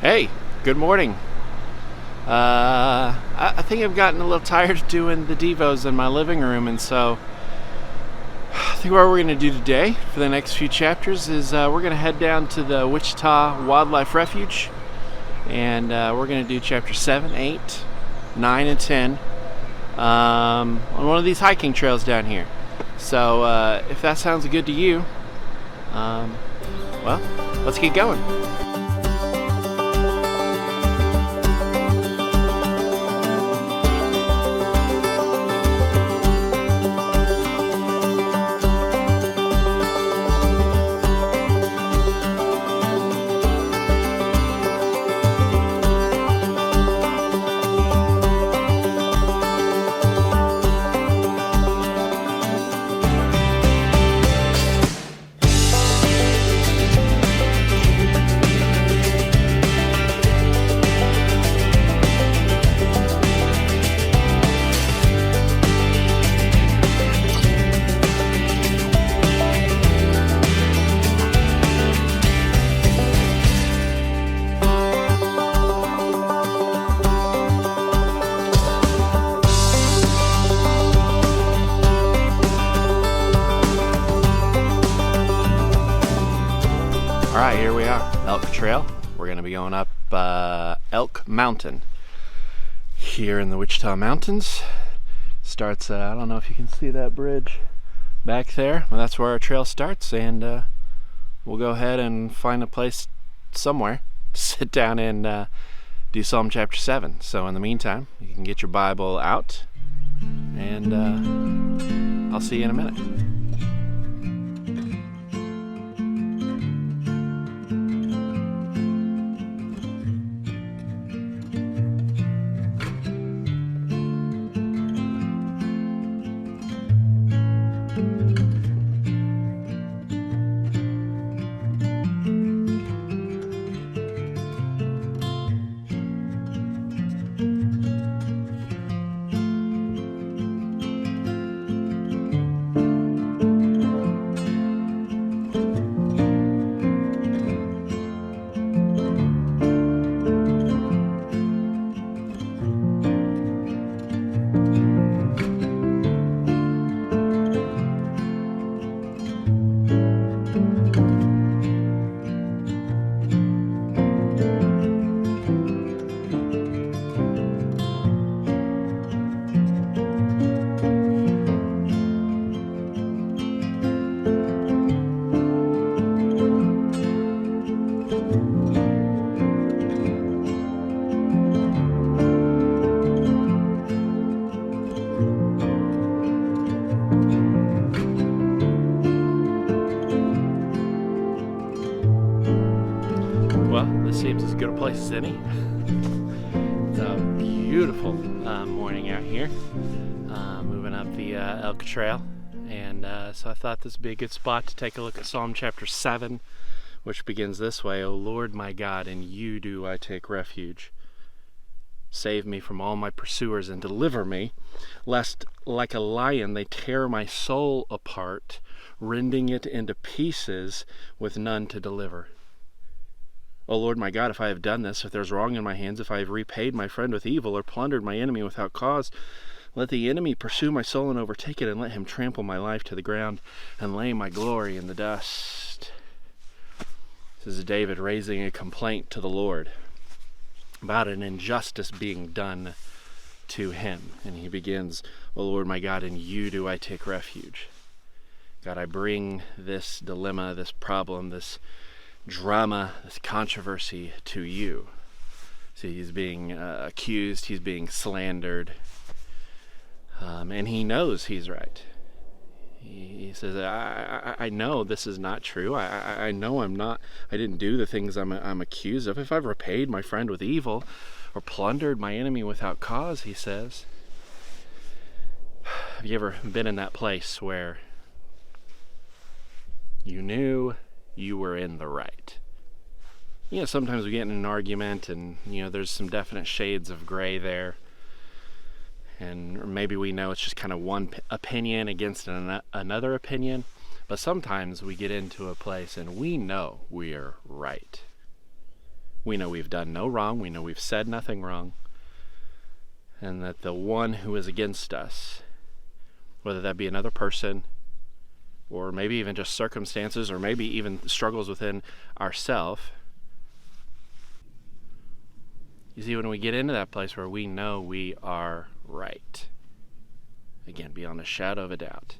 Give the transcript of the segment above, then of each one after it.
Hey, good morning. I think I've gotten a little tired of doing the devos in my living room, and so I think what we're going to do today for the next few chapters is we're going to head down to the Wichita Wildlife Refuge, and we're going to do chapter 7, 8, 9, and 10 on one of these hiking trails down here. So if that sounds good to you, well, let's get going. Alright, here we are, Elk Trail. We're going to be going up Elk Mountain here in the Wichita Mountains. Starts, I don't know if you can see that bridge back there, but that's where our trail starts, and we'll go ahead and find a place somewhere to sit down and do Psalm chapter 7. So in the meantime, you can get your Bible out, and I'll see you in a minute. Well, this seems as good a place as any. It's a beautiful morning out here, moving up the Elk Trail, and so I thought this would be a good spot to take a look at Psalm chapter 7, which begins this way: O Lord my God, in you do I take refuge. Save me from all my pursuers and deliver me, lest like a lion they tear my soul apart, rending it into pieces with none to deliver. O Lord my God, if I have done this, if there's wrong in my hands, if I have repaid my friend with evil or plundered my enemy without cause, let the enemy pursue my soul and overtake it, and let him trample my life to the ground and lay my glory in the dust. This is David raising a complaint to the Lord about an injustice being done to him. And he begins, O Lord my God, in you do I take refuge. God, I bring this dilemma, this problem, this drama, this controversy to you. See, he's being accused, he's being slandered, and he knows he's right. He says, I know this is not true. I know I didn't do the things I'm accused of. If I've repaid my friend with evil or plundered my enemy without cause, he says. Have you ever been in that place where you knew you were in the right? You know, sometimes we get in an argument and, there's some definite shades of gray there. And maybe we know it's just kind of one opinion against another opinion. But sometimes we get into a place and we know we are right. We know we've done no wrong. We know we've said nothing wrong. And that the one who is against us, whether that be another person, or maybe even just circumstances, or maybe even struggles within ourselves. You see, when we get into that place where we know we are right, again, beyond a shadow of a doubt,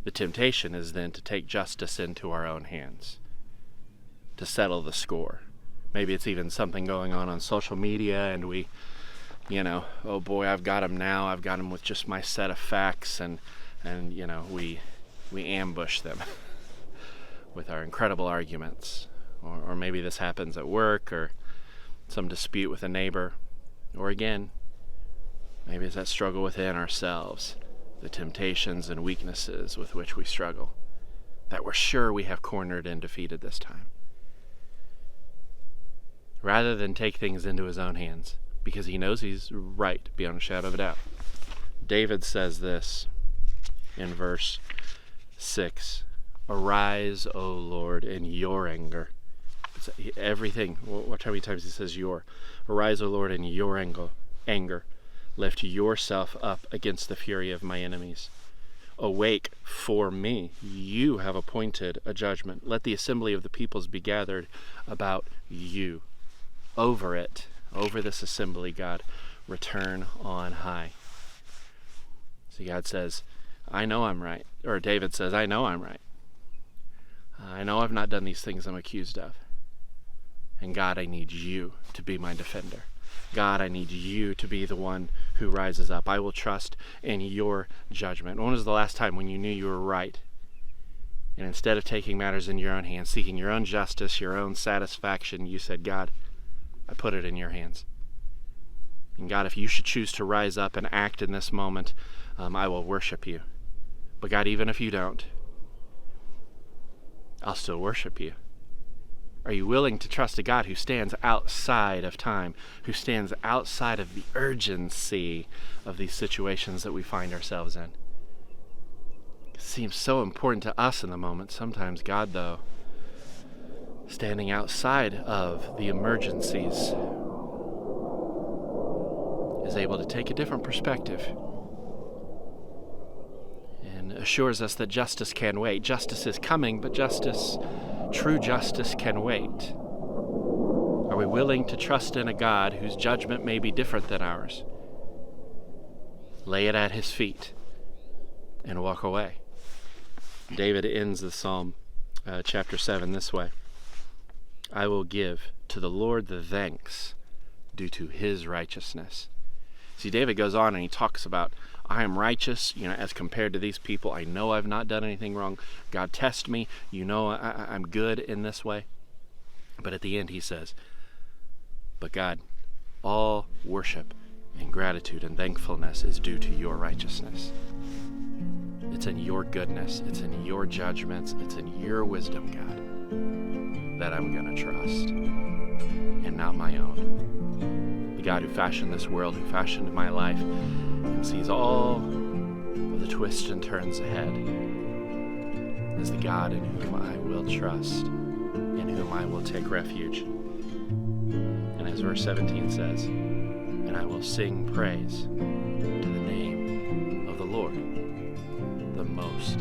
the temptation is then to take justice into our own hands, to settle the score. Maybe it's even something going on social media, and we, oh boy, I've got him now. I've got him with just my set of facts, and we ambush them with our incredible arguments. Or maybe this happens at work, or some dispute with a neighbor. Or again, maybe it's that struggle within ourselves, the temptations and weaknesses with which we struggle, that we're sure we have cornered and defeated this time. Rather than take things into his own hands, because he knows he's right beyond a shadow of a doubt. David says this in verse 6, "Arise, O Lord, in your anger." Everything, watch how many times he says your. "Arise, O Lord, in your anger. Lift yourself up against the fury of my enemies. Awake for me. You have appointed a judgment. Let the assembly of the peoples be gathered about you." Over this assembly, God, return on high. So God says, I know I'm right. Or David says, I know I'm right. I know I've not done these things I'm accused of. And God, I need you to be my defender. God, I need you to be the one who rises up. I will trust in your judgment. When was the last time when you knew you were right? And instead of taking matters in your own hands, seeking your own justice, your own satisfaction, you said, God, I put it in your hands. And God, if you should choose to rise up and act in this moment, I will worship you. But God, even if you don't, I'll still worship you. Are you willing to trust a God who stands outside of time, who stands outside of the urgency of these situations that we find ourselves in? It seems so important to us in the moment. Sometimes God, though, standing outside of the emergencies, is able to take a different perspective and assures us that justice can wait. Justice is coming, but true justice can wait. Are we willing to trust in a God whose judgment may be different than ours? Lay it at his feet and walk away. David ends the Psalm, chapter 7, this way. I will give to the Lord the thanks due to his righteousness. See, David goes on and he talks about, I am righteous, as compared to these people. I know I've not done anything wrong. God, test me. I'm good in this way. But at the end he says, but God, all worship and gratitude and thankfulness is due to your righteousness. It's in your goodness. It's in your judgments. It's in your wisdom, God, that I'm going to trust and not my own. The God who fashioned this world, who fashioned my life, and sees all of the twists and turns ahead, is the God in whom I will trust, in whom I will take refuge. And as verse 17 says, and I will sing praise to the name of the Lord, the Most